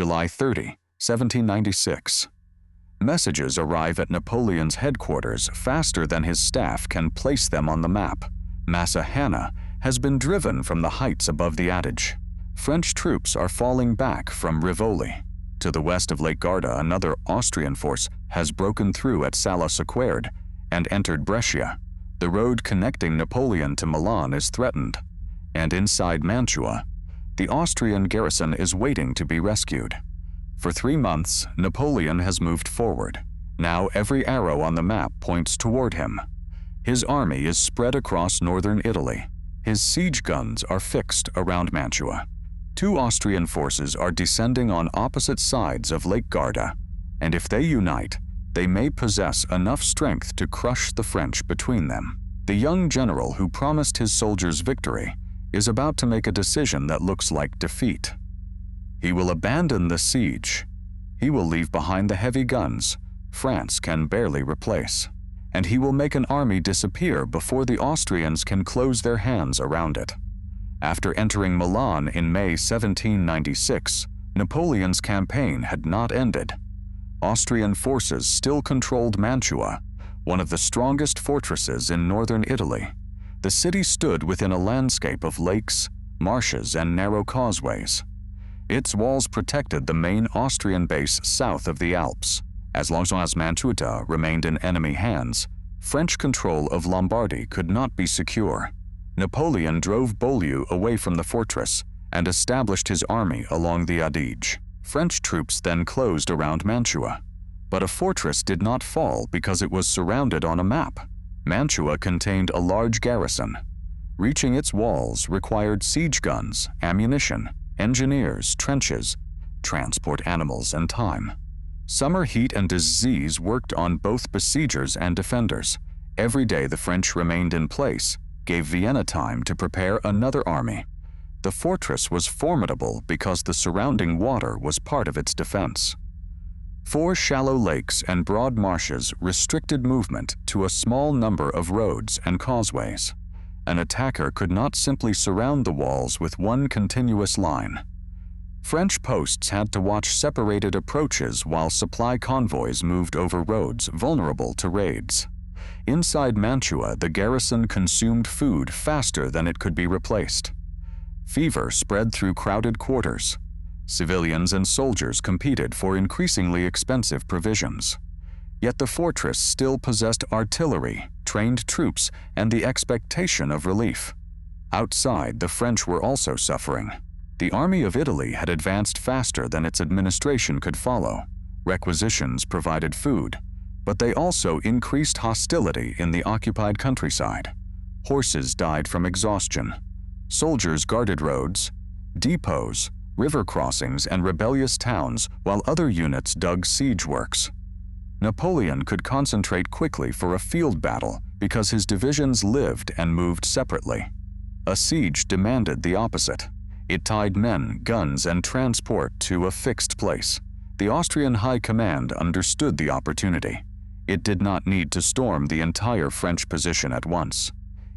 July 30, 1796. Messages arrive at Napoleon's headquarters faster than his staff can place them on the map. Masséna has been driven from the heights above the Adige. French troops are falling back from Rivoli. To the west of Lake Garda, another Austrian force has broken through at Salò and entered Brescia. The road connecting Napoleon to Milan is threatened, and inside Mantua, the Austrian garrison is waiting to be rescued. For 3 months, Napoleon has moved forward. Now every arrow on the map points toward him. His army is spread across northern Italy. His siege guns are fixed around Mantua. 2 Austrian forces are descending on opposite sides of Lake Garda, and if they unite, they may possess enough strength to crush the French between them. The young general who promised his soldiers victory is about to make a decision that looks like defeat. He will abandon the siege. He will leave behind the heavy guns France can barely replace, and he will make an army disappear before the Austrians can close their hands around it. After entering Milan in May 1796, Napoleon's campaign had not ended. Austrian forces still controlled Mantua, one of the strongest fortresses in northern Italy. The city stood within a landscape of lakes, marshes, and narrow causeways. Its walls protected the main Austrian base south of the Alps. As long as Mantua remained in enemy hands, French control of Lombardy could not be secure. Napoleon drove Beaulieu away from the fortress and established his army along the Adige. French troops then closed around Mantua. But a fortress did not fall because it was surrounded on a map. Mantua contained a large garrison. Reaching its walls required siege guns, ammunition, engineers, trenches, transport animals, and time. Summer heat and disease worked on both besiegers and defenders. Every day the French remained in place gave Vienna time to prepare another army. The fortress was formidable because the surrounding water was part of its defense. 4 shallow lakes and broad marshes restricted movement to a small number of roads and causeways. An attacker could not simply surround the walls with one continuous line. French posts had to watch separated approaches while supply convoys moved over roads vulnerable to raids. Inside Mantua, the garrison consumed food faster than it could be replaced. Fever spread through crowded quarters. Civilians and soldiers competed for increasingly expensive provisions. Yet the fortress still possessed artillery, trained troops, and the expectation of relief. Outside, the French were also suffering. The Army of Italy had advanced faster than its administration could follow. Requisitions provided food, but they also increased hostility in the occupied countryside. Horses died from exhaustion. Soldiers guarded roads, depots, river crossings, and rebellious towns, while other units dug siege works. Napoleon could concentrate quickly for a field battle because his divisions lived and moved separately. A siege demanded the opposite. It tied men, guns, and transport to a fixed place. The Austrian High Command understood the opportunity. It did not need to storm the entire French position at once.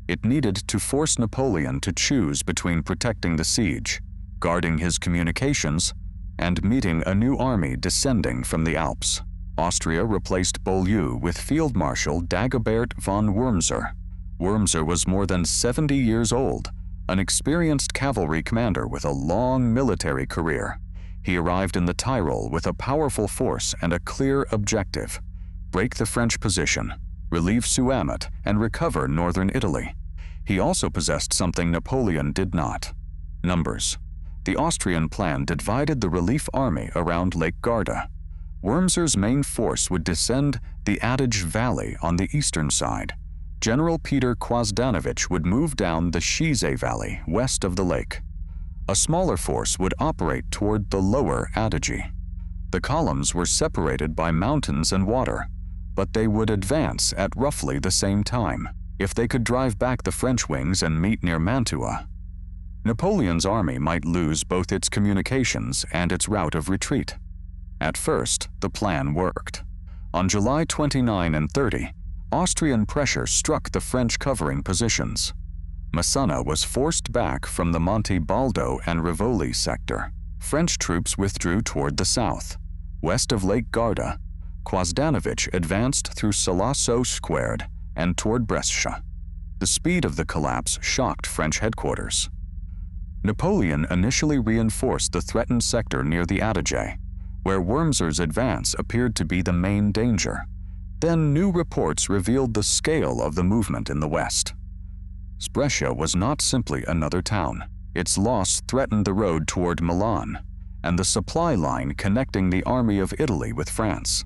It needed to force Napoleon to choose between protecting the siege, guarding his communications, and meeting a new army descending from the Alps. Austria replaced Beaulieu with Field Marshal Dagobert von Wurmser. Wurmser was more than 70 years old, an experienced cavalry commander with a long military career. He arrived in the Tyrol with a powerful force and a clear objective: break the French position, relieve Suamet, and recover northern Italy. He also possessed something Napoleon did not: numbers. The Austrian plan divided the relief army around Lake Garda. Wurmser's main force would descend the Adige Valley on the eastern side. General Peter Kwasdanovich would move down the Schise Valley west of the lake. A smaller force would operate toward the lower Adige. The columns were separated by mountains and water, but they would advance at roughly the same time. If they could drive back the French wings and meet near Mantua, Napoleon's army might lose both its communications and its route of retreat. At first, the plan worked. On July 29 and 30, Austrian pressure struck the French covering positions. Masséna was forced back from the Monte Baldo and Rivoli sector. French troops withdrew toward the south. West of Lake Garda, Quasdanovich advanced through Salò squared and toward Brescia. The speed of the collapse shocked French headquarters. Napoleon initially reinforced the threatened sector near the Adige, where Wurmser's advance appeared to be the main danger. Then new reports revealed the scale of the movement in the west. Brescia was not simply another town. Its loss threatened the road toward Milan and the supply line connecting the Army of Italy with France.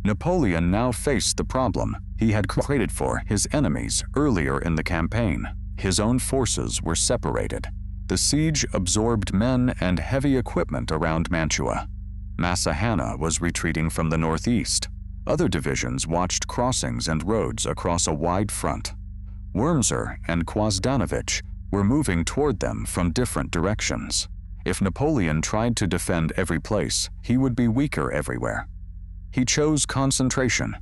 Napoleon now faced the problem he had created for his enemies earlier in the campaign. His own forces were separated. The siege absorbed men and heavy equipment around Mantua. Masséna was retreating from the northeast. Other divisions watched crossings and roads across a wide front. Wurmser and Quasdanovich were moving toward them from different directions. If Napoleon tried to defend every place, he would be weaker everywhere. He chose concentration.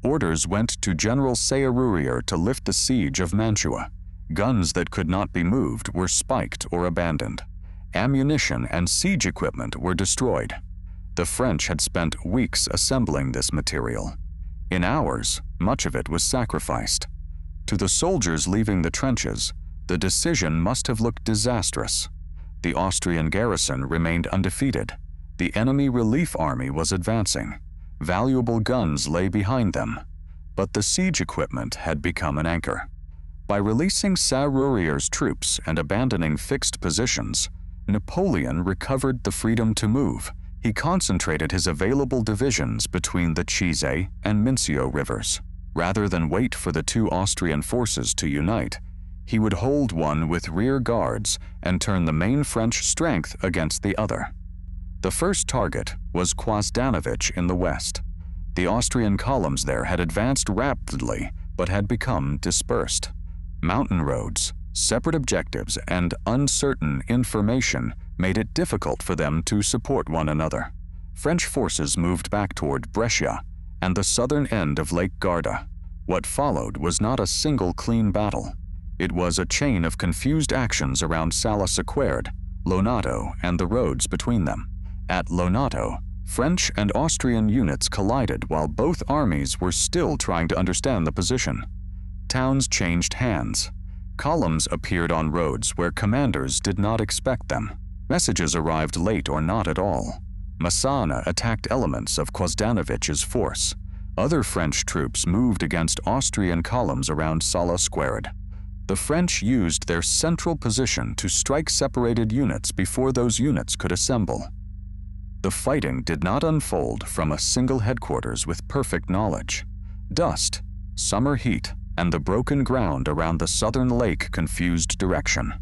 Orders went to General Serrurier to lift the siege of Mantua. Guns that could not be moved were spiked or abandoned. Ammunition and siege equipment were destroyed. The French had spent weeks assembling this material. In hours, much of it was sacrificed. To the soldiers leaving the trenches, the decision must have looked disastrous. The Austrian garrison remained undefeated. The enemy relief army was advancing. Valuable guns lay behind them, but the siege equipment had become an anchor. By releasing Serrurier's troops and abandoning fixed positions, Napoleon recovered the freedom to move. He concentrated his available divisions between the Cise and Mincio rivers. Rather than wait for the two Austrian forces to unite, he would hold one with rear guards and turn the main French strength against the other. The first target was Quasdanovich in the west. The Austrian columns there had advanced rapidly but had become dispersed. Mountain roads, separate objectives, and uncertain information made it difficult for them to support one another. French forces moved back toward Brescia and the southern end of Lake Garda. What followed was not a single clean battle. It was a chain of confused actions around Salò squared, Lonato, and the roads between them. At Lonato, French and Austrian units collided while both armies were still trying to understand the position. Towns changed hands. Columns appeared on roads where commanders did not expect them. Messages arrived late or not at all. Masséna attacked elements of Quasdanovich's force. Other French troops moved against Austrian columns around Salò squared. The French used their central position to strike separated units before those units could assemble. The fighting did not unfold from a single headquarters with perfect knowledge. Dust, summer heat, and the broken ground around the southern lake confused direction.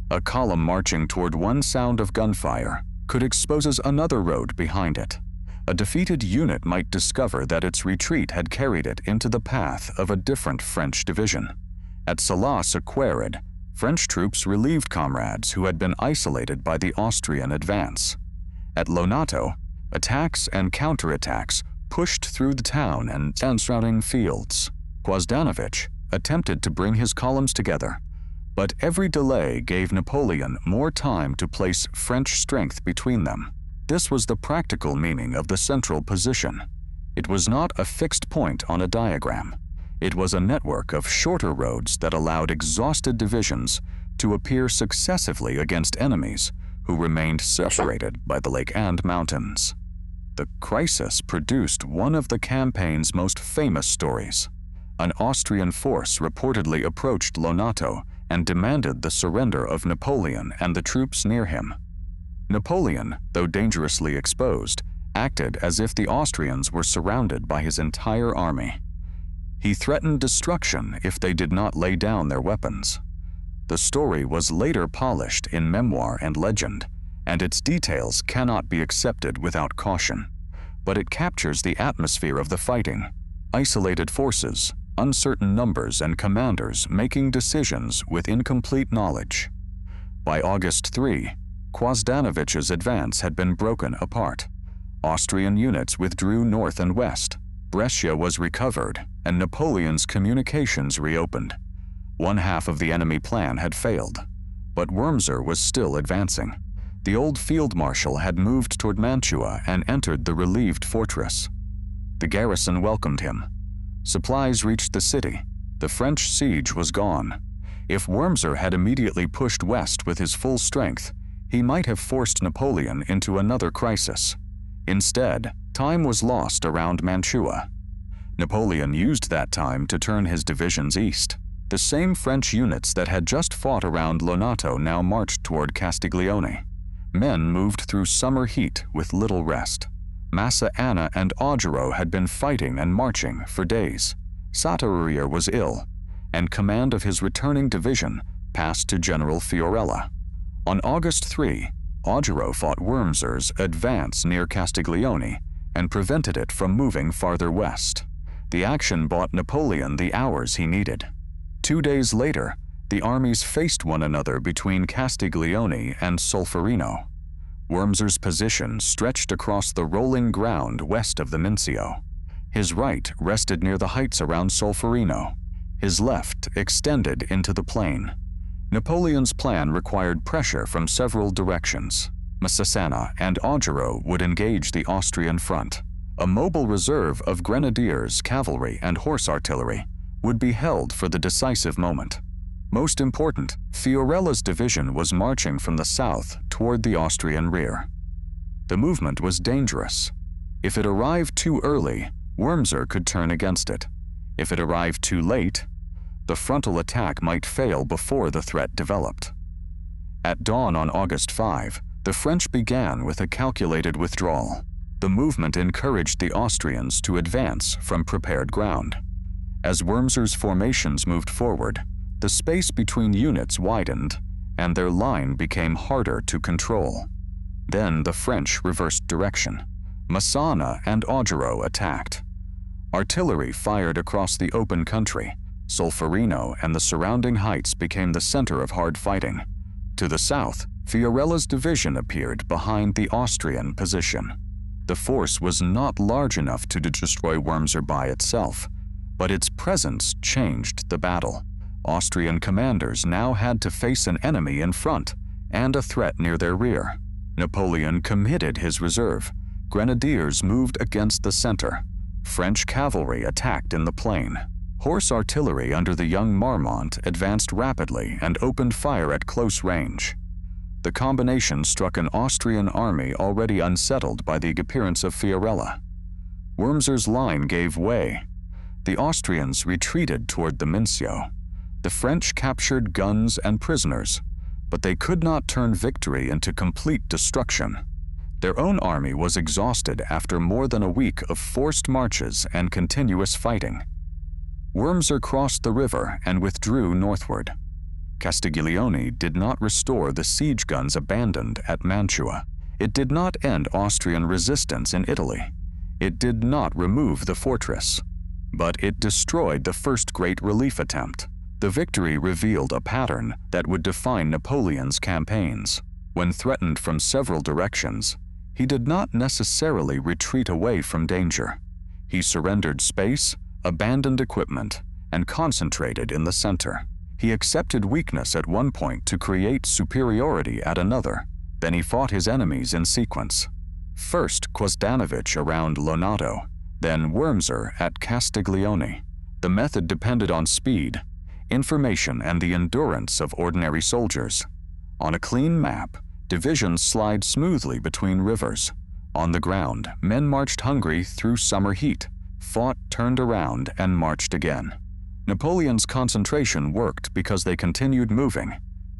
A column marching toward one sound of gunfire could expose another road behind it. A defeated unit might discover that its retreat had carried it into the path of a different French division. At Salò squared, French troops relieved comrades who had been isolated by the Austrian advance. At Lonato, attacks and counterattacks pushed through the town and surrounding fields. Quasdanovich attempted to bring his columns together, but every delay gave Napoleon more time to place French strength between them. This was the practical meaning of the central position. It was not a fixed point on a diagram. It was a network of shorter roads that allowed exhausted divisions to appear successively against enemies who remained separated by the lake and mountains. The crisis produced one of the campaign's most famous stories. An Austrian force reportedly approached Lonato and demanded the surrender of Napoleon and the troops near him. Napoleon, though dangerously exposed, acted as if the Austrians were surrounded by his entire army. He threatened destruction if they did not lay down their weapons. The story was later polished in memoir and legend, and its details cannot be accepted without caution. But it captures the atmosphere of the fighting: isolated forces, uncertain numbers, and commanders making decisions with incomplete knowledge. By August 3, Quasdanovich's advance had been broken apart. Austrian units withdrew north and west. Brescia was recovered, and Napoleon's communications reopened. One half of the enemy plan had failed, but Wurmser was still advancing. The old field marshal had moved toward Mantua and entered the relieved fortress. The garrison welcomed him. Supplies reached the city. The French siege was gone. If Wurmser had immediately pushed west with his full strength, he might have forced Napoleon into another crisis. Instead, time was lost around Mantua. Napoleon used that time to turn his divisions east. The same French units that had just fought around Lonato now marched toward Castiglione. Men moved through summer heat with little rest. Masséna and Augereau had been fighting and marching for days. Sauterier was ill, and command of his returning division passed to General Fiorella. On August 3, Augereau fought Wurmser's advance near Castiglione and prevented it from moving farther west. The action bought Napoleon the hours he needed. 2 days later, the armies faced one another between Castiglione and Solferino. Wurmser's position stretched across the rolling ground west of the Mincio. His right rested near the heights around Solferino. His left extended into the plain. Napoleon's plan required pressure from several directions. Masséna and Augereau would engage the Austrian front. A mobile reserve of grenadiers, cavalry, and horse artillery would be held for the decisive moment. Most important, Fiorella's division was marching from the south toward the Austrian rear. The movement was dangerous. If it arrived too early, Wurmser could turn against it. If it arrived too late, the frontal attack might fail before the threat developed. At dawn on August 5, the French began with a calculated withdrawal. The movement encouraged the Austrians to advance from prepared ground. As Wurmser's formations moved forward, the space between units widened, and their line became harder to control. Then the French reversed direction. Masséna and Augereau attacked. Artillery fired across the open country. Solferino and the surrounding heights became the center of hard fighting. To the south, Fiorella's division appeared behind the Austrian position. The force was not large enough to destroy Wurmser by itself, but its presence changed the battle. Austrian commanders now had to face an enemy in front and a threat near their rear. Napoleon committed his reserve. Grenadiers moved against the center. French cavalry attacked in the plain. Horse artillery under the young Marmont advanced rapidly and opened fire at close range. The combination struck an Austrian army already unsettled by the appearance of Fiorella. Wurmser's line gave way. The Austrians retreated toward the Mincio. The French captured guns and prisoners, but they could not turn victory into complete destruction. Their own army was exhausted after more than a week of forced marches and continuous fighting. Wurmser crossed the river and withdrew northward. Castiglione did not restore the siege guns abandoned at Mantua. It did not end Austrian resistance in Italy. It did not remove the fortress, but it destroyed the first great relief attempt. The victory revealed a pattern that would define Napoleon's campaigns. When threatened from several directions, he did not necessarily retreat away from danger. He surrendered space, abandoned equipment, and concentrated in the center. He accepted weakness at one point to create superiority at another. Then he fought his enemies in sequence. First Quosdanovich around Lonato, then Wurmser at Castiglione. The method depended on speed, information, and the endurance of ordinary soldiers. On a clean map, divisions slide smoothly between rivers. On the ground, men marched hungry through summer heat, fought, turned around, and marched again. Napoleon's concentration worked because they continued moving.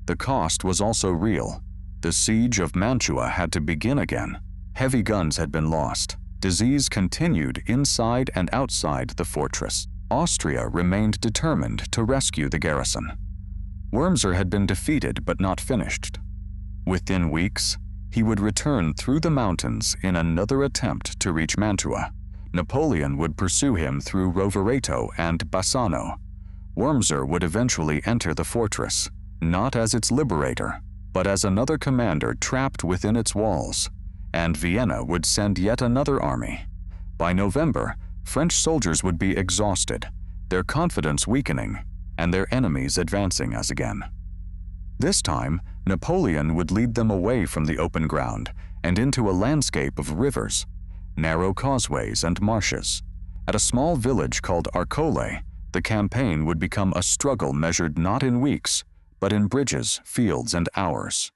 The cost was also real. The siege of Mantua had to begin again. Heavy guns had been lost. Disease continued inside and outside the fortress. Austria remained determined to rescue the garrison. Wurmser had been defeated but not finished. Within weeks, he would return through the mountains in another attempt to reach Mantua. Napoleon would pursue him through Rovereto and Bassano. Wurmser would eventually enter the fortress, not as its liberator, but as another commander trapped within its walls, and Vienna would send yet another army. By November, French soldiers would be exhausted, their confidence weakening, and their enemies advancing as again. This time, Napoleon would lead them away from the open ground and into a landscape of rivers, narrow causeways, and marshes. At a small village called Arcole, the campaign would become a struggle measured not in weeks, but in bridges, fields, and hours.